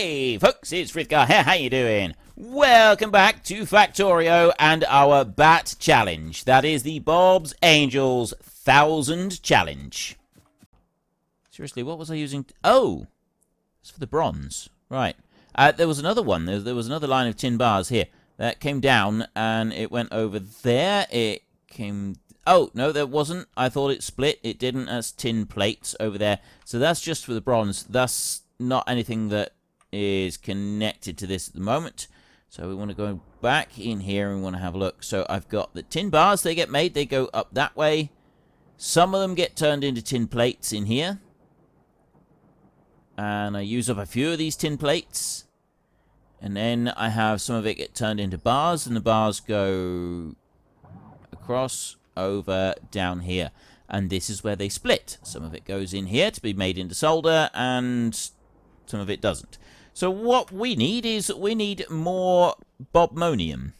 Hey folks, it's Frithgar here, how you doing? Welcome back to Factorio and our Bat Challenge. That is the Bob's Angels 1000 Challenge. Seriously, what was I using? Oh, it's for the bronze. Right. There was another one. There was another line of tin bars here. That came down and it went over there. It came... Oh, no, there wasn't. I thought it split. It didn't. That's tin plates over there. So that's just for the bronze. That's not anything that is connected to this at the moment. So we want to go back in here and we want to have a look. So I've got the tin bars. They get made. They go up that way. Some of them get turned into tin plates in here. And I use up a few of these tin plates. And then I have some of it get turned into bars. And the bars go across, over, down here. And this is where they split. Some of it goes in here to be made into solder. And some of it doesn't. So what we need is we need more Bobmonium.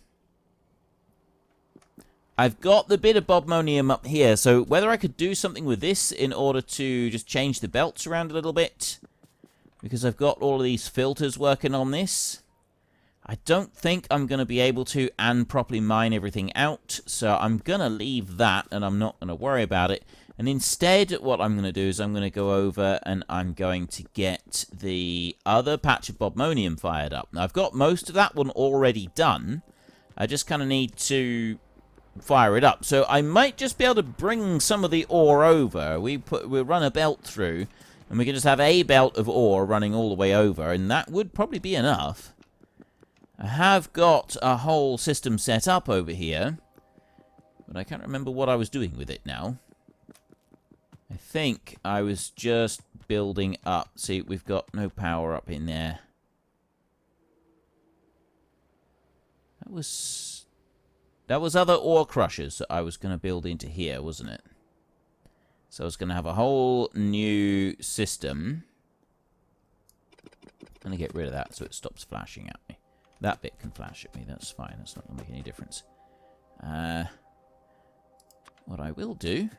I've got the bit of Bobmonium up here. So whether I could do something with this in order to just change the belts around a little bit. Because I've got all of these filters working on this. I don't think I'm going to be able to and properly mine everything out. So I'm going to leave that and I'm not going to worry about it. And instead, what I'm going to do is I'm going to go over and I'm going to get the other patch of Bobmonium fired up. Now, I've got most of that one already done. I just kind of need to fire it up. So I might just be able to bring some of the ore over. We'll run a belt through, and we can just have a belt of ore running all the way over, and that would probably be enough. I have got a whole system set up over here, but I can't remember what I was doing with it now. I think I was just building up. See, we've got no power up in there. That was other ore crushers that I was going to build into here, wasn't it? So I was going to have a whole new system. I'm going to get rid of that so it stops flashing at me. That bit can flash at me. That's fine. That's not going to make any difference. What I will do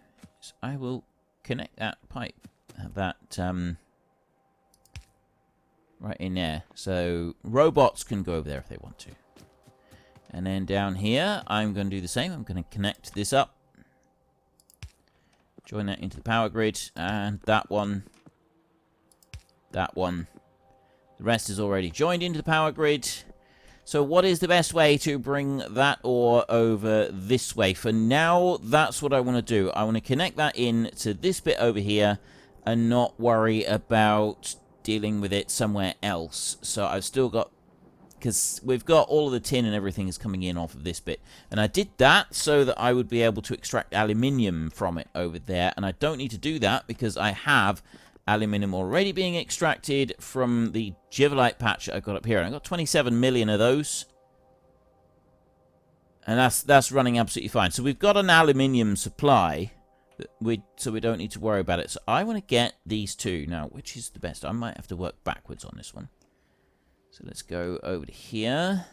is I will connect that pipe, that right in there. So robots can go over there if they want to. And then down here, I'm going to do the same. I'm going to connect this up. Join that into the power grid. And that one. That one. The rest is already joined into the power grid. So what is the best way to bring that ore over this way? For now, that's what I want to do. I want to connect that in to this bit over here and not worry about dealing with it somewhere else. So I've still got... Because we've got all of the tin and everything is coming in off of this bit. And I did that so that I would be able to extract aluminium from it over there. And I don't need to do that because I have aluminium already being extracted from the Givelite patch that I've got up here. I've got 27 million of those. And that's running absolutely fine. So we've got an aluminium supply. So we don't need to worry about it. So I want to get these two. Now, which is the best? I might have to work backwards on this one. So let's go over to here.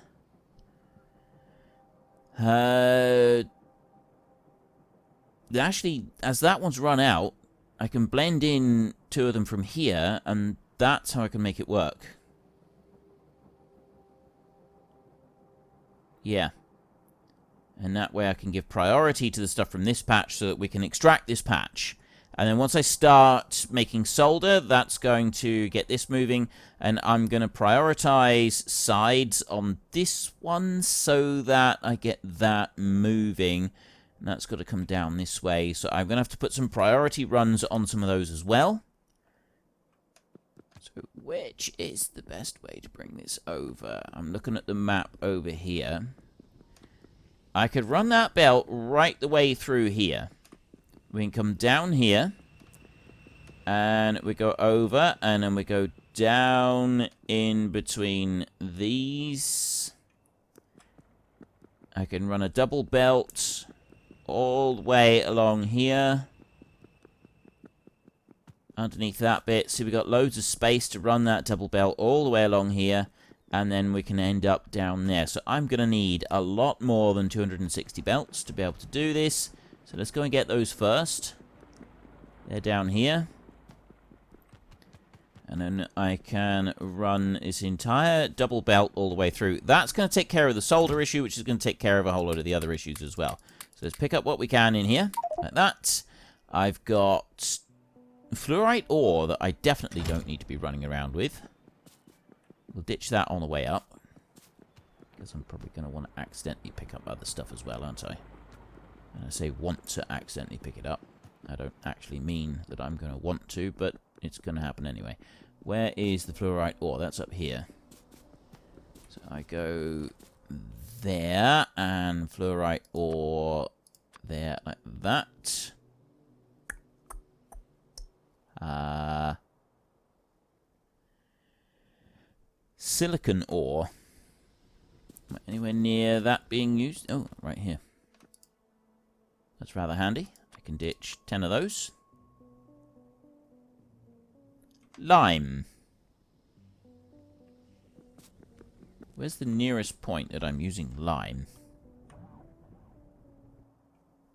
Actually, as that one's run out, I can blend in two of them from here, and that's how I can make it work. Yeah. And that way I can give priority to the stuff from this patch so that we can extract this patch. And then once I start making solder, that's going to get this moving. And I'm going to prioritize sides on this one so that I get that moving. And that's got to come down this way. So I'm going to have to put some priority runs on some of those as well. So which is the best way to bring this over? I'm looking at the map over here. I could run that belt right the way through here. We can come down here. And we go over. And then we go down in between these. I can run a double belt all the way along here. Underneath that bit. So we've got loads of space to run that double belt all the way along here. And then we can end up down there. So I'm going to need a lot more than 260 belts to be able to do this. So let's go and get those first. They're down here. And then I can run this entire double belt all the way through. That's going to take care of the solder issue, which is going to take care of a whole load of the other issues as well. So let's pick up what we can in here, like that. I've got fluorite ore that I definitely don't need to be running around with. We'll ditch that on the way up, because I'm probably going to want to accidentally pick up other stuff as well, aren't I? And I say want to accidentally pick it up. I don't actually mean that I'm going to want to, but it's going to happen anyway. Where is the fluorite ore? That's up here. So I go there, and fluorite ore there, like that. Silicon ore. Am I anywhere near that being used? Oh, right here. That's rather handy. I can ditch 10 of those. Lime. Where's the nearest point that I'm using lime?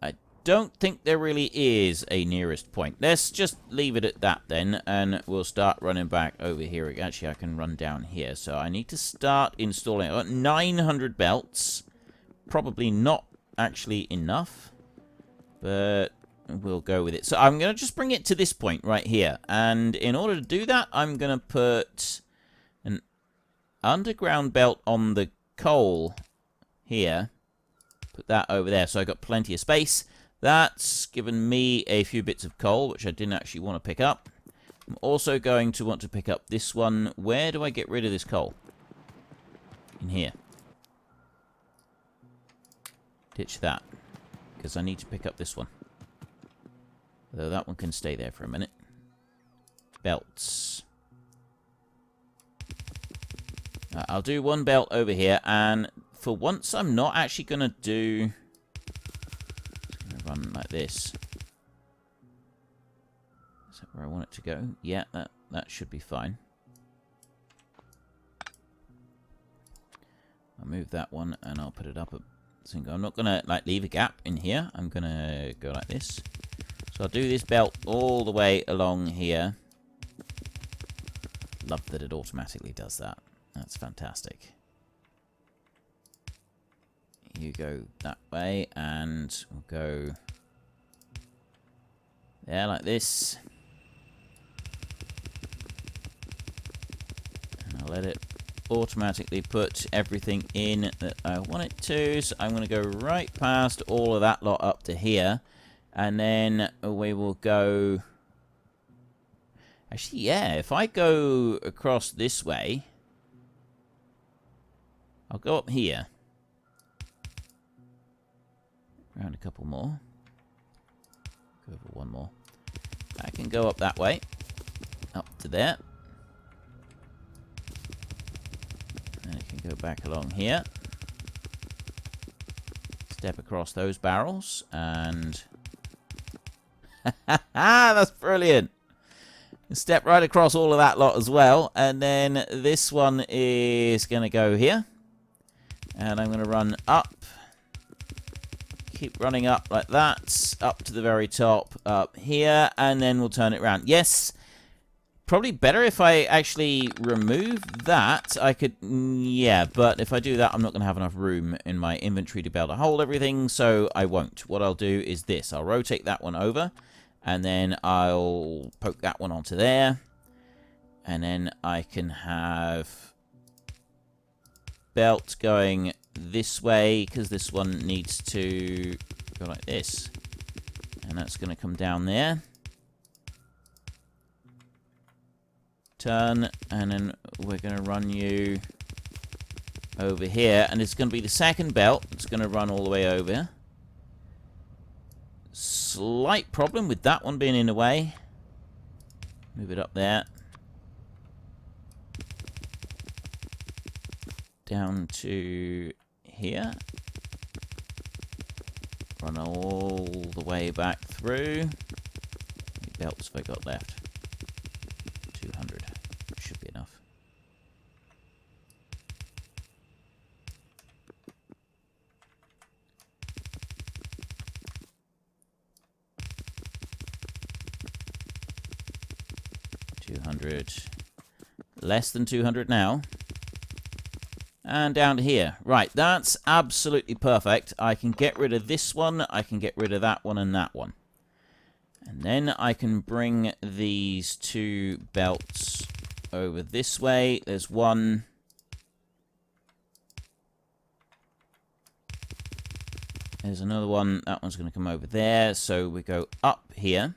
I don't think there really is a nearest point. Let's just leave it at that then, and we'll start running back over here. Actually, I can run down here. So I need to start installing. I've got 900 belts. Probably not actually enough, but we'll go with it. So I'm going to just bring it to this point right here. And in order to do that, I'm going to put an underground belt on the coal here. Put that over there. So I've got plenty of space. That's given me a few bits of coal, which I didn't actually want to pick up. I'm also going to want to pick up this one. Where do I get rid of this coal? In here. Ditch that, because I need to pick up this one. Although that one can stay there for a minute. Belts. I'll do one belt over here, and for once I'm not actually going to do... It's going to run like this. Is that where I want it to go? Yeah, that should be fine. I'll move that one, and I'll put it up. I'm not going to like leave a gap in here. I'm going to go like this. So I'll do this belt all the way along here. Love that it automatically does that. That's fantastic. You go that way, and we'll go there like this. And I'll let it automatically put everything in that I want it to. So I'm going to go right past all of that lot up to here. And then we will go... Actually, yeah, if I go across this way, I'll go up here. Around a couple more. Go over one more. I can go up that way. Up to there. And I can go back along here. Step across those barrels. And... That's brilliant! Step right across all of that lot as well. And then this one is going to go here. And I'm going to run up. Keep running up like that. Up to the very top up here. And then we'll turn it around. Yes. Probably better if I actually remove that. I could... Yeah, but if I do that, I'm not going to have enough room in my inventory to be able to hold everything. So I won't. What I'll do is this. I'll rotate that one over. And then I'll poke that one onto there. And then I can have belt going this way, because this one needs to go like this. And that's going to come down there. Turn, and then we're going to run you over here. And it's going to be the second belt that's going to run all the way over. Slight problem with that one being in the way. Move it up there. Down to here. Run all the way back through. How many belts have I got left? 200. Should be enough. Less than 200 now. And down to here. Right, that's absolutely perfect. I can get rid of this one, I can get rid of that one and that one. And then I can bring these two belts over this way. There's one. There's another one. That one's going to come over there. So we go up here.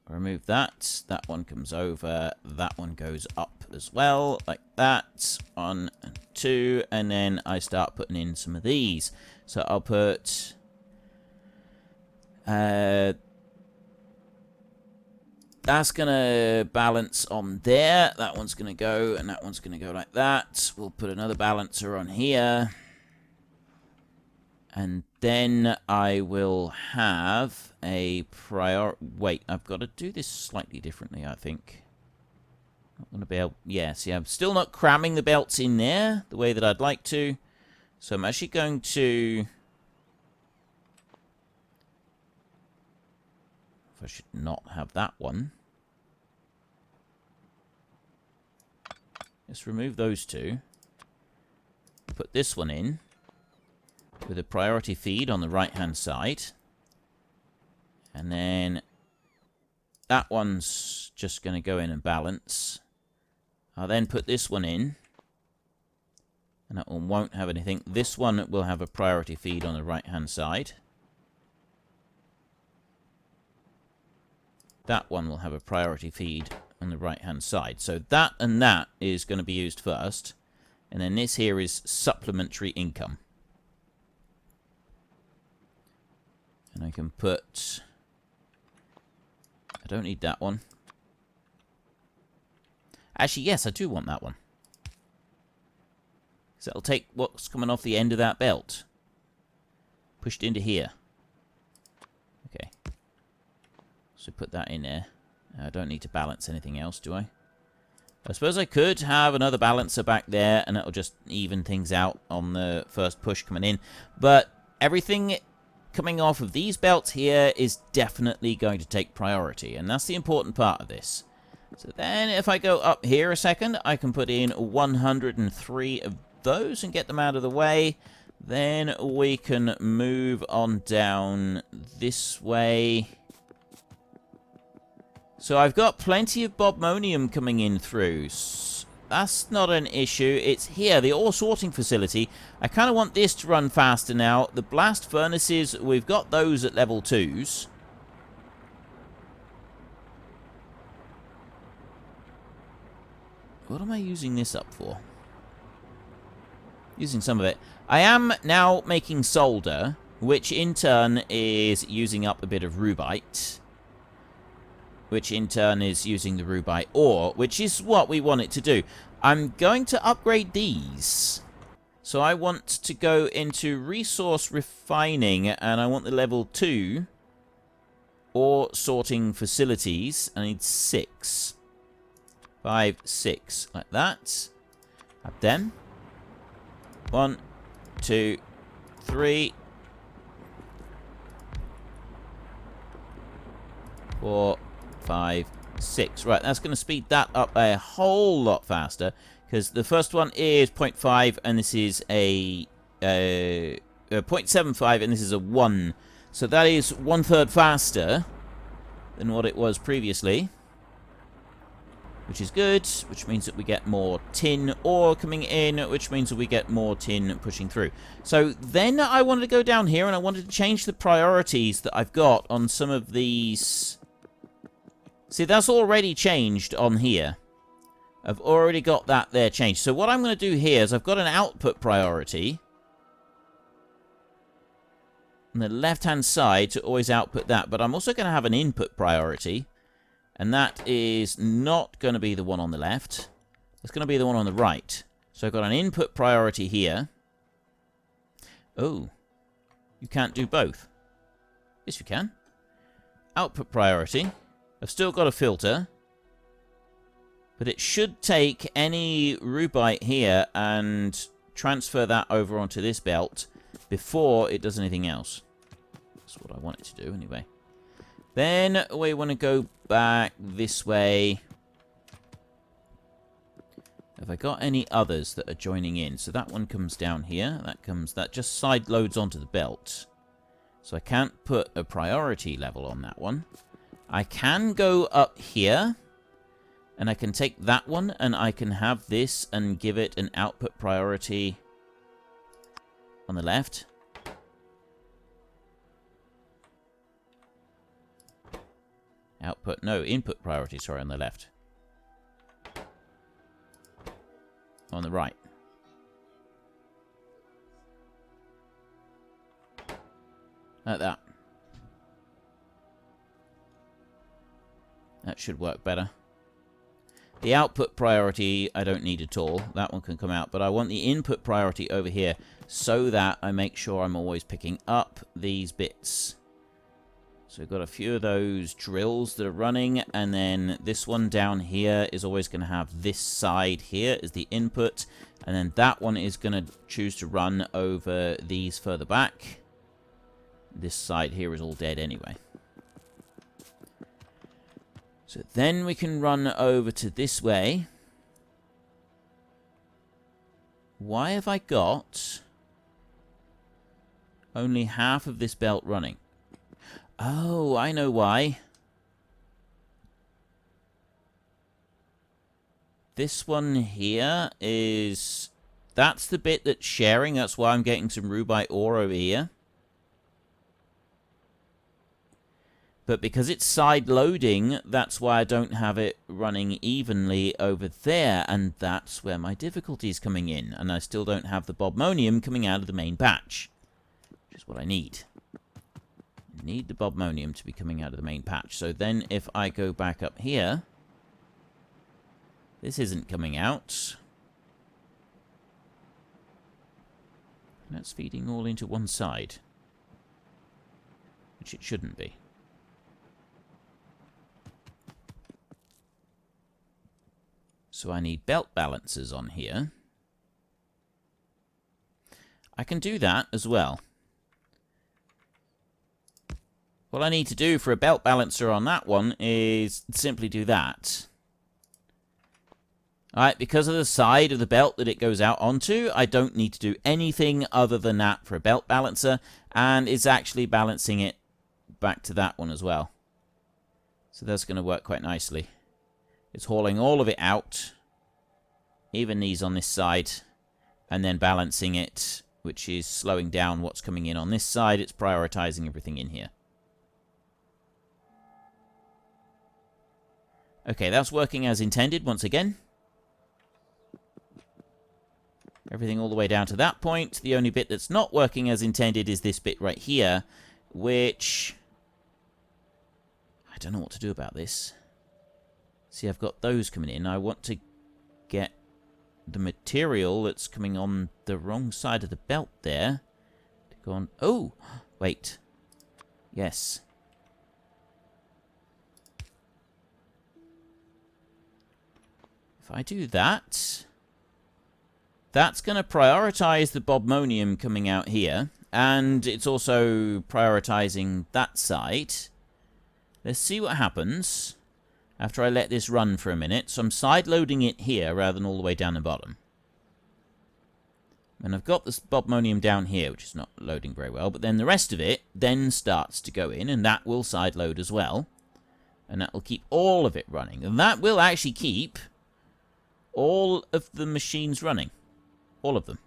Remove that. That one comes over. That one goes up as well, like that. 1 and 2. And then I start putting in some of these. So I'll put... that's going to balance on there. That one's going to go, and that one's going to go like that. We'll put another balancer on here. And then I will have a prior... Wait, I've got to do this slightly differently, I think. Not going to be able... Yeah, see, I'm still not cramming the belts in there the way that I'd like to. So I'm actually going to... I should not have that one. Let's remove those two. Put this one in. With a priority feed on the right-hand side. And then that one's just going to go in and balance. I'll then put this one in. And that one won't have anything. This one will have a priority feed on the right-hand side. That one will have a priority feed on the right-hand side. So that and that is going to be used first. And then this here is supplementary income. And I can put... I don't need that one. Actually, yes, I do want that one. So it'll take what's coming off the end of that belt. Pushed into here. Okay. So put that in there. I don't need to balance anything else, do I? I suppose I could have another balancer back there, and it'll just even things out on the first push coming in. But everything... coming off of these belts here is definitely going to take priority, and that's the important part of this. So then if I go up here a second, I can put in 103 of those and get them out of the way. Then we can move on down this way. So I've got plenty of Bobmonium coming in through. That's not an issue. It's here, the ore sorting facility. I kind of want this to run faster now. The blast furnaces, we've got those at level 2s. What am I using this up for? Using some of it. I am now making solder, which in turn is using up a bit of rubite. Which in turn is using the rubite ore, which is what we want it to do. I'm going to upgrade these. So I want to go into resource refining, and I want the level 2 ore sorting facilities. I need 6. 5, 6, like that. Have them. 1, 2, 3. 4, 5, 6. Right, that's going to speed that up a whole lot faster, because the first one is 0.5 and this is a 0.75 and this is a 1. So that is 1/3 faster than what it was previously, which is good, which means that we get more tin ore coming in, which means that we get more tin pushing through. So then I wanted to go down here and I wanted to change the priorities that I've got on some of these... See, that's already changed on here. I've already got that there changed. So what I'm going to do here is I've got an output priority on the left-hand side to always output that. But I'm also going to have an input priority. And that is not going to be the one on the left. It's going to be the one on the right. So I've got an input priority here. Oh. You can't do both. Yes, you can. Output priority. I've still got a filter, but it should take any rubite here and transfer that over onto this belt before it does anything else. That's what I want it to do anyway. Then we want to go back this way. Have I got any others that are joining in? So that one comes down here. That just side loads onto the belt. So I can't put a priority level on that one. I can go up here, and I can take that one, and I can have this and give it an output priority on the left. Input priority, sorry, on the left. On the right. Like that. That should work better. The output priority I don't need at all. That one can come out. But I want the input priority over here so that I make sure I'm always picking up these bits. So we've got a few of those drills that are running. And then this one down here is always going to have this side here as the input. And then that one is going to choose to run over these further back. This side here is all dead anyway. So then we can run over to this way. Why have I got only half of this belt running? Oh, I know why. This one here is... That's the bit that's sharing. That's why I'm getting some rubite ore over here. But because it's side-loading, that's why I don't have it running evenly over there, and that's where my difficulty is coming in. And I still don't have the Bobmonium coming out of the main patch, which is what I need. I need the Bobmonium to be coming out of the main patch. So then if I go back up here, this isn't coming out. That's feeding all into one side, which it shouldn't be. So I need belt balancers on here. I can do that as well. What I need to do for a belt balancer on that one is simply do that. Alright, because of the side of the belt that it goes out onto, I don't need to do anything other than that for a belt balancer, and it's actually balancing it back to that one as well. So that's going to work quite nicely. It's hauling all of it out, even these on this side, and then balancing it, which is slowing down what's coming in on this side. It's prioritizing everything in here. Okay, that's working as intended once again. Everything all the way down to that point. The only bit that's not working as intended is this bit right here, which... I don't know what to do about this. See, I've got those coming in. I want to get the material that's coming on the wrong side of the belt there to go on... Oh! Wait. Yes. If I do that... That's going to prioritize the Bobmonium coming out here. And it's also prioritizing that side. Let's see what happens after I let this run for a minute. So I'm side-loading it here rather than all the way down the bottom. And I've got this Bobmonium down here, which is not loading very well. But then the rest of it then starts to go in, and that will side-load as well. And that will keep all of it running. And that will actually keep all of the machines running. All of them.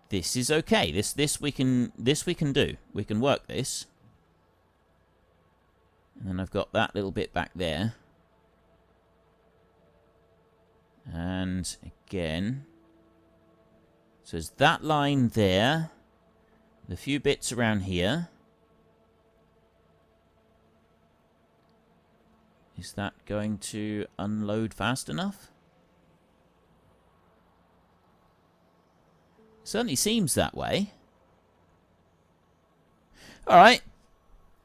This is okay. This we can do. We can work this. And then I've got that little bit back there. And again. So there's that line there. The few bits around here. Is that going to unload fast enough? Certainly seems that way. Alright.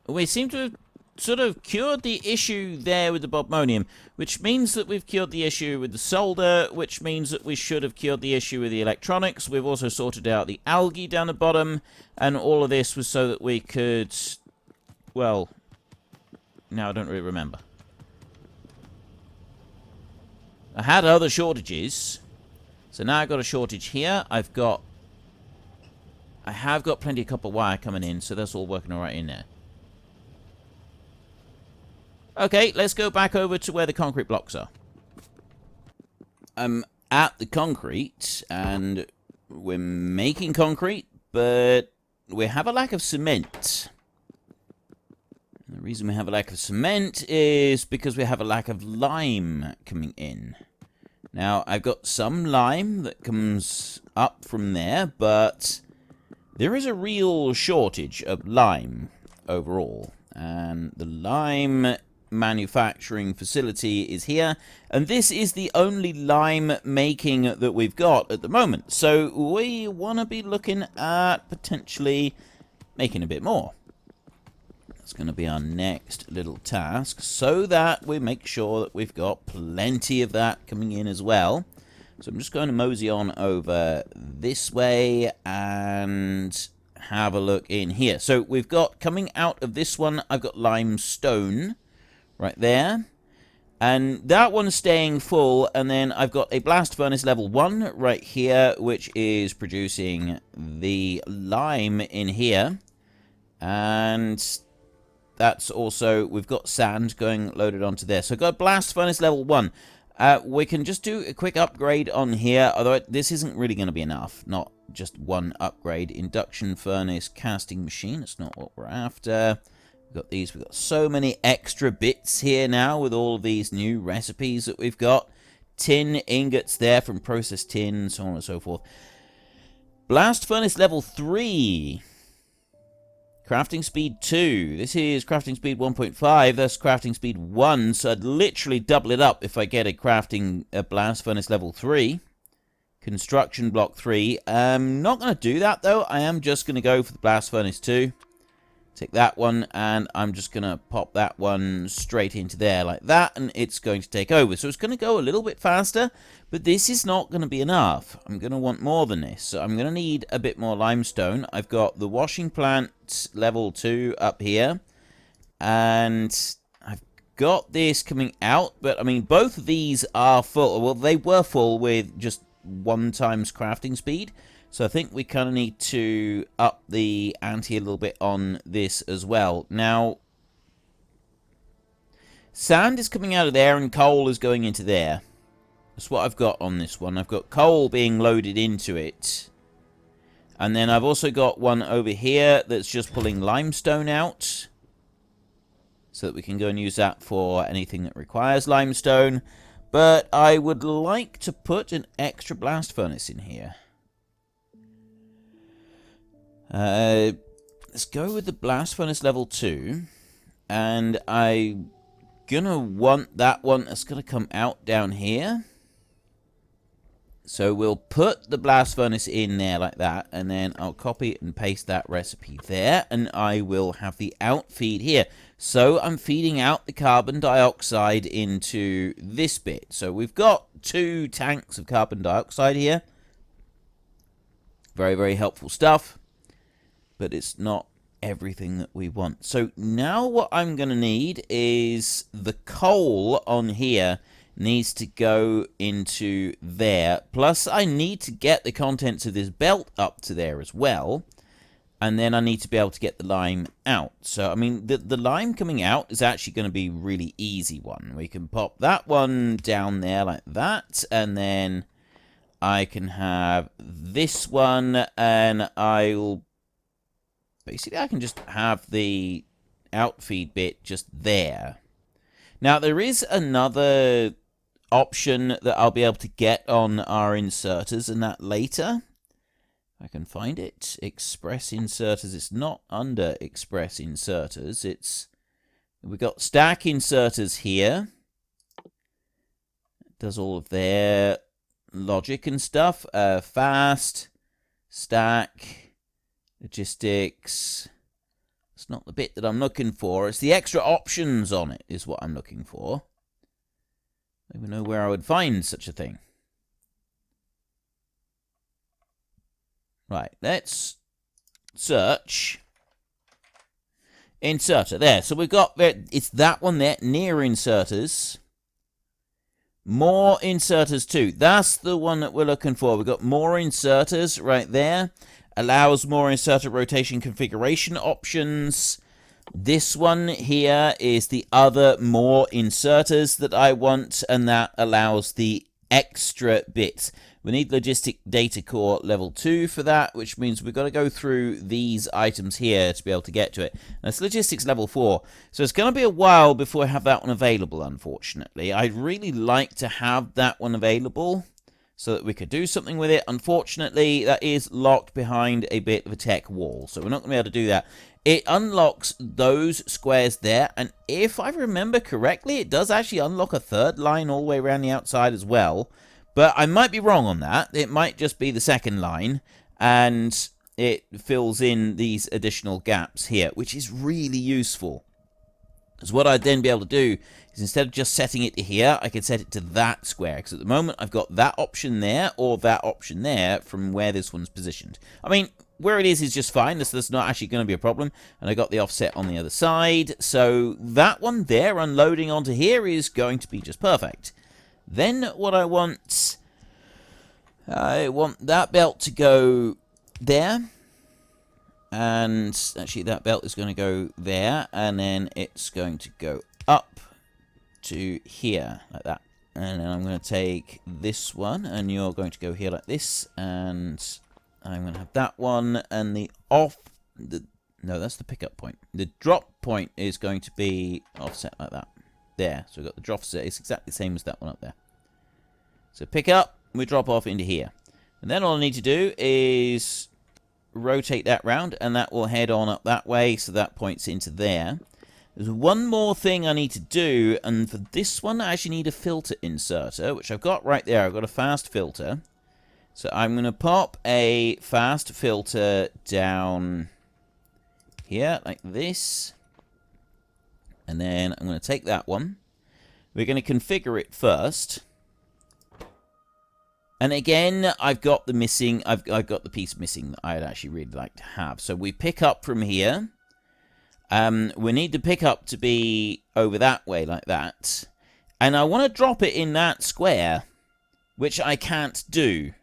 We seem to have sort of cured the issue there with the Bobmonium, which means that we've cured the issue with the solder, which means that we should have cured the issue with the electronics. We've also sorted out the algae down the bottom, and all of this was so that we could... Well, now I don't really remember. I had other shortages. So now I've got a shortage here. I have got plenty of copper wire coming in, so that's all working all right in there. Okay, let's go back over to where the concrete blocks are. I'm at the concrete, and we're making concrete, but we have a lack of cement. The reason we have a lack of cement is because we have a lack of lime coming in. Now, I've got some lime that comes up from there, but there is a real shortage of lime overall. And the lime manufacturing facility is here, and this is the only lime making that we've got at the moment. So we want to be looking at potentially making a bit more. That's going to be our next little task, so that we make sure that we've got plenty of that coming in as well. So I'm just going to mosey on over this way and have a look in here. So we've got, coming out of this one, I've got limestone right there. And that one's staying full, and then I've got a blast furnace level 1 right here, which is producing the lime in here. And that's also, we've got sand going loaded onto there. So I've got blast furnace level 1. We can just do a quick upgrade on here, although this isn't really going to be enough. Not just one upgrade. Induction furnace, casting machine, that's not what we're after. We've got these, we've got so many extra bits here now with all of these new recipes that we've got. Tin ingots there from processed tin, so on and so forth. Blast furnace level 3. Crafting speed 2. This is crafting speed 1.5. That's crafting speed 1. So I'd literally double it up if I get a blast furnace level 3. Construction block 3. I'm not going to do that though. I am just going to go for the blast furnace 2. Take that one, and I'm just going to pop that one straight into there like that, and it's going to take over. So it's going to go a little bit faster, but this is not going to be enough. I'm going to want more than this. So I'm going to need a bit more limestone. I've got the washing plant level 2 up here, and I've got this coming out, but I mean, both of these are full. Well, they were full with just 1 times crafting speed. So I think we kind of need to up the ante a little bit on this as well. Now, sand is coming out of there and coal is going into there. That's what I've got on this one. I've got coal being loaded into it. And then I've also got one over here that's just pulling limestone out, so that we can go and use that for anything that requires limestone. But I would like to put an extra blast furnace in here. Let's go with the blast furnace level 2, and I'm gonna want that one that's gonna come out down here. So we'll put the blast furnace in there like that, and then I'll copy and paste that recipe there, and I will have the outfeed here. So I'm feeding out the carbon dioxide into this bit. So we've got 2 tanks of carbon dioxide here. Very, very helpful stuff. But it's not everything that we want. So now what I'm going to need is the coal on here needs to go into there. Plus, I need to get the contents of this belt up to there as well. And then I need to be able to get the lime out. So, I mean, the lime coming out is actually going to be a really easy one. We can pop that one down there like that. And then I can have this one, and I'll... Basically, I can just have the outfeed bit just there. Now, there is another option that I'll be able to get on our inserters, and that later. If I can find it. Express inserters. It's not under express inserters. We've got stack inserters here. It does all of their logic and stuff. Fast, stack... Logistics. It's not the bit that I'm looking for. It's the extra options on it is what I'm looking for. I don't even know where I would find such a thing. Right, let's search. Inserter. There. So we've got, it's that one there, near inserters. More inserters too. That's the one that we're looking for. We've got more inserters right there. Allows more inserter rotation configuration options. This one here is the other more inserters that I want, and that allows the extra bits. We need logistic data core level 2 for that, which means we've got to go through these items here to be able to get to it. And it's logistics level 4, so it's going to be a while before I have that one available, unfortunately. I'd really like to have that one available so that we could do something with it. Unfortunately, that is locked behind a bit of a tech wall, so we're not going to be able to do that. It unlocks those squares there, and if I remember correctly, it does actually unlock a third line all the way around the outside as well. But I might be wrong on that. It might just be the second line, and it fills in these additional gaps here, which is really useful. Because what I'd then be able to do is, instead of just setting it to here, I could set it to that square. Because at the moment, I've got that option there, or that option there, from where this one's positioned. I mean, where it is just fine. That's not actually going to be a problem. And I got the offset on the other side. So that one there, unloading onto here, is going to be just perfect. Then what I want that belt to go there. And actually that belt is going to go there. And then it's going to go up to here, like that. And then I'm going to take this one, and you're going to go here like this. And I'm going to have that one, and no, that's the pickup point. The drop point is going to be offset like that. There, so we've got the drop offset. It's exactly the same as that one up there. So pick up, we drop off into here. And then all I need to do is rotate that round, and that will head on up that way, so that points into there. There's one more thing I need to do, and for this one I actually need a filter inserter, which I've got right there. I've got a fast filter. So I'm going to pop a fast filter down here, like this. And then I'm going to take that one. We're going to configure it first. And again, I've got the missing, I've got the piece missing that I'd actually really like to have. So we pick up from here. We need the pickup to be over that way, like that. And I want to drop it in that square, which I can't do.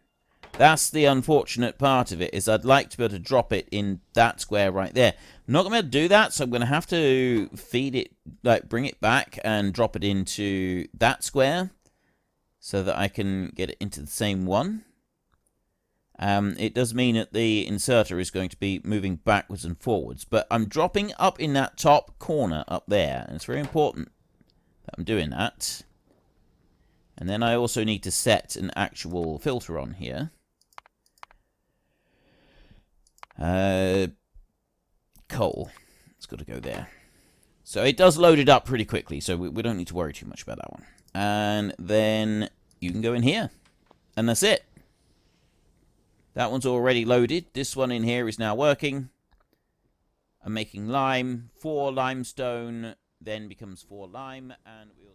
That's the unfortunate part of it, is I'd like to be able to drop it in that square right there. I'm not going to be able to do that, so I'm going to have to feed it, like bring it back and drop it into that square so that I can get it into the same one. It does mean that the inserter is going to be moving backwards and forwards, but I'm dropping up in that top corner up there, and it's very important that I'm doing that. And then I also need to set an actual filter on here. Coal. It's got to go there. So it does load it up pretty quickly, so we don't need to worry too much about that one. And then you can go in here. And that's it. That one's already loaded. This one in here is now working. I'm making lime. 4 limestone then becomes 4 lime. And we'll...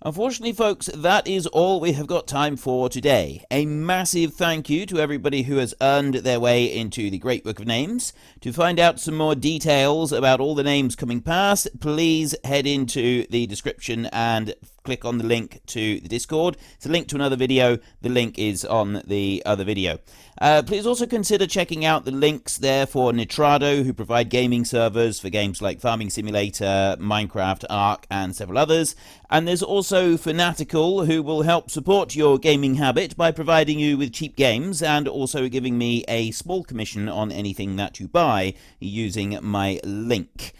Unfortunately, folks, that is all we have got time for today. A massive thank you to everybody who has earned their way into the Great Book of Names. To find out some more details about all the names coming past, please head into the description and click on the link to the Discord. It's a link to another video. The link is on the other video. Please also consider checking out the links there for Nitrado, who provide gaming servers for games like Farming Simulator, Minecraft, Ark, and several others. And there's also Fanatical, who will help support your gaming habit by providing you with cheap games and also giving me a small commission on anything that you buy using my link.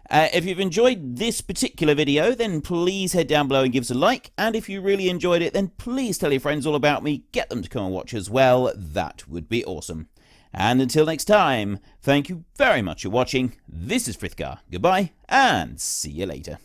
If you've enjoyed this particular video, then please head down below and give us a like. And if you really enjoyed it, then please tell your friends all about me. Get them to come and watch as well. That would be awesome. And until next time, thank you very much for watching. This is Frithgar. Goodbye, and see you later.